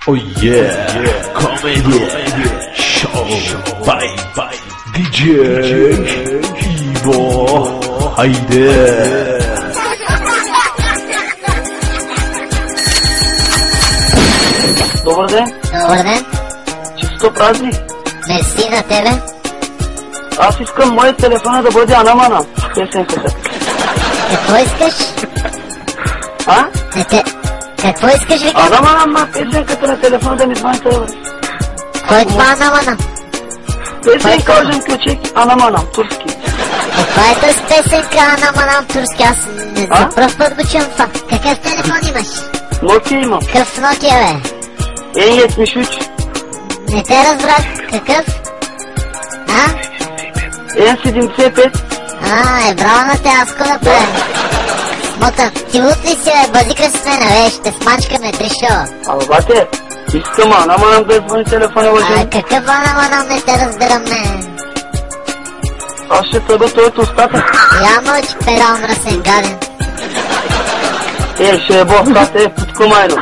Oh yeah, Comedy Show by DJ Ivo. Хайде! Добър ден! Добър ден! Чисто празник! Мерси на тебе! Аз искам моят телефон да бъде Анамана, песенката. Какво искаш? А? Какво искаш, викам? Анамана, песенката на телефона да ми звъни това. Кой е това Анамана? Песенка Ожен Ключек, Анамана, турски. Каква е тази песенка Анамана, турски? Аз за пръв път го чувам това. Какъв телефон имаш? Nokia имам. Какъв Nokia, бе? N73. Не те разбрах. Какъв? А? N75. Браво на те, аз ко да правя. Смотан, ти лут ли си, бе? Базикаш с мен, бе, ще смачкаме, тришо. Бате, искам Анамана да звъни телефона, Ожен. Какъв Анамана, не те разбирам, не. Аз ще тъба той от устата. Я мълчи, перал мръсен, гаден. Ще ебо устата, подкумайно.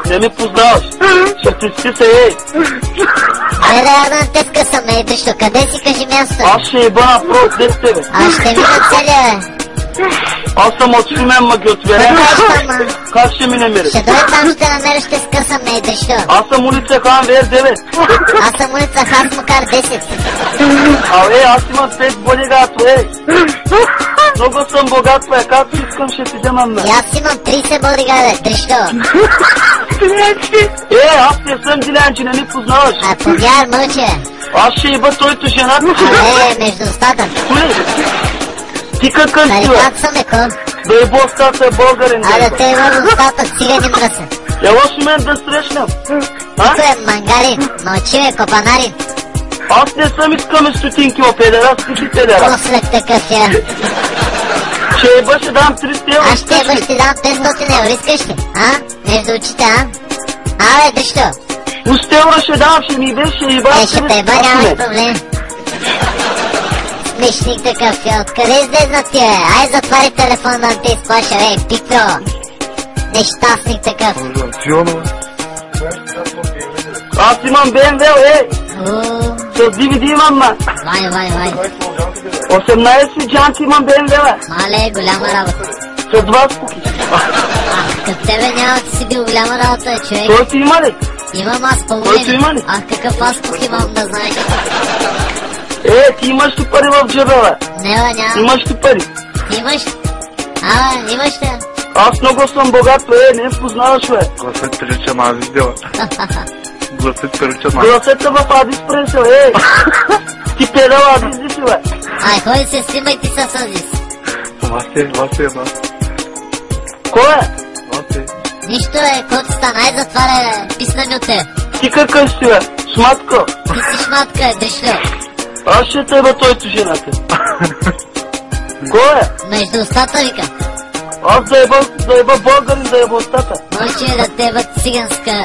Не ми познаваш. Ще ти си се, Айде да не те скъсам, дъщо, къде си, кажи място? Аз ще еба напрот след тебе. Аз ще мина целия, бе. Аз съм от Шумен, ма ги отверя. Как ще ми намериш? Ще дойде там, ще намериш, ще скъсам, дъщо. Аз съм улица Хан ВР 9. Аз съм улица Хасмукар 10. Аз имам 5 бодигато, Много съм богат, както искам ще ти вземам, И аз имам 30 бодигаде, дъщо. Аз не съм дилянче, не ми познаваш. Повяр, мълче. Аз ще еба твоето жената. Между устата. Ти какъв си, бе? Тарикат съм, еко. Да ебо устата, българин. Да те еба устата, цигани мръса. Ело с мен да срещнем. Тук е мангарин, мълчи, бе, копанарин. Аз не съм искаме стотинки, педерас, ти педерас. После такъв е. Ще еба, ще дам 300 евро. Аз ще еба, ще дам 500 евро, искаш ли? Между очите, бе, дъщо. 100 евро ще дам, ще ми беше и еба. Ще те еба, нямаш проблем. Смешник такъв е, откъде излезна ти, бе? Ай, затваря телефон да те изплаша, бе, пикро. Нещастник такъв. Аз имам BMW, с DVD имам, ма. Вай. 18 джанти имам BMW, Мале, голяма работа. с 2 спуки. Като тебе няма да си бил голяма работа, човек. Той ти има ли? Имам аз Който по-големи. има ли? Какъв аз пук имам да знаеш. Ти имаш ли пари в джеба, бе? Не, бе, няма. Имаш ли пари? Имаш? Имаш ли? Аз много съм богат, не познаваш, бе. Гласът прилича на Адис Дела. Гласът прилича на... Гласът е в Адис Пресел, Ти педал Адис Диси, бе. Ходи се, снимай ти с Адис. Власти. Кой е? Власти. Нищо който стана, затваря, писна ми от те. Ти какъв си, бе? Шматко. Ти си шматка, дъшло. Аз ще те еба твоето жената. Кой е? Между устата, вика. Аз да еба българин, да еба устата. Може да те еба циганска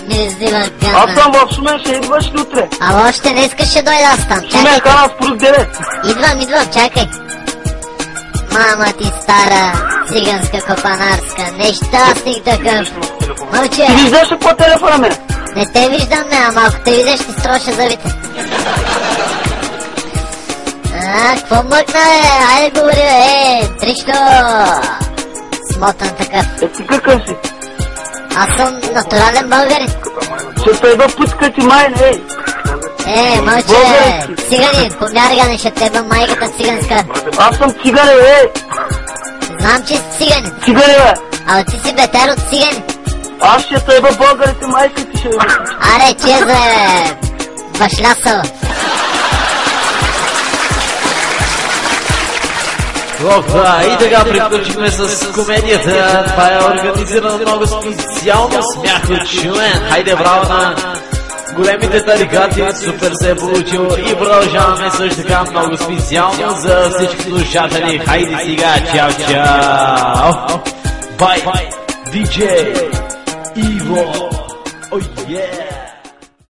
миризлива гадна. Аз съм в Шумен, ще идваш ли утре? Още не искаш, ще дойда аз там. Шумен, Кана, Спрук 9. Идвам, чакай. Мама ти стара, циганска копанарска, нещастник такъв. Мълче. Ти виждаш ли по телефона ме? Не те виждам, ама ако те видиш, ти строша зъбите. Какво мъкна, бе? Айде говори, бе, Тришто. Смотан такъв. Ти какъв си? Аз съм натурален българин. Ще те еба путка ти майна, Мълче, циганин, помяргане, ще те еба майката циганска. Аз съм цигане, Знам, че си циганин. Цигане, бе. Ама ти си бетер от цигани. Аз ще те еба българите, майка ти ще еба. Аре, чеза, башлясала. И така приключихме с комедията. Това е организирано много специално. Смях от Шумен. Хайде, браво на големите тарикати. Супер се е получило. И продължаваме също така много специално за всички слушатели. Хайде сега, чао. Бай, DJ Иво. Oh yeah.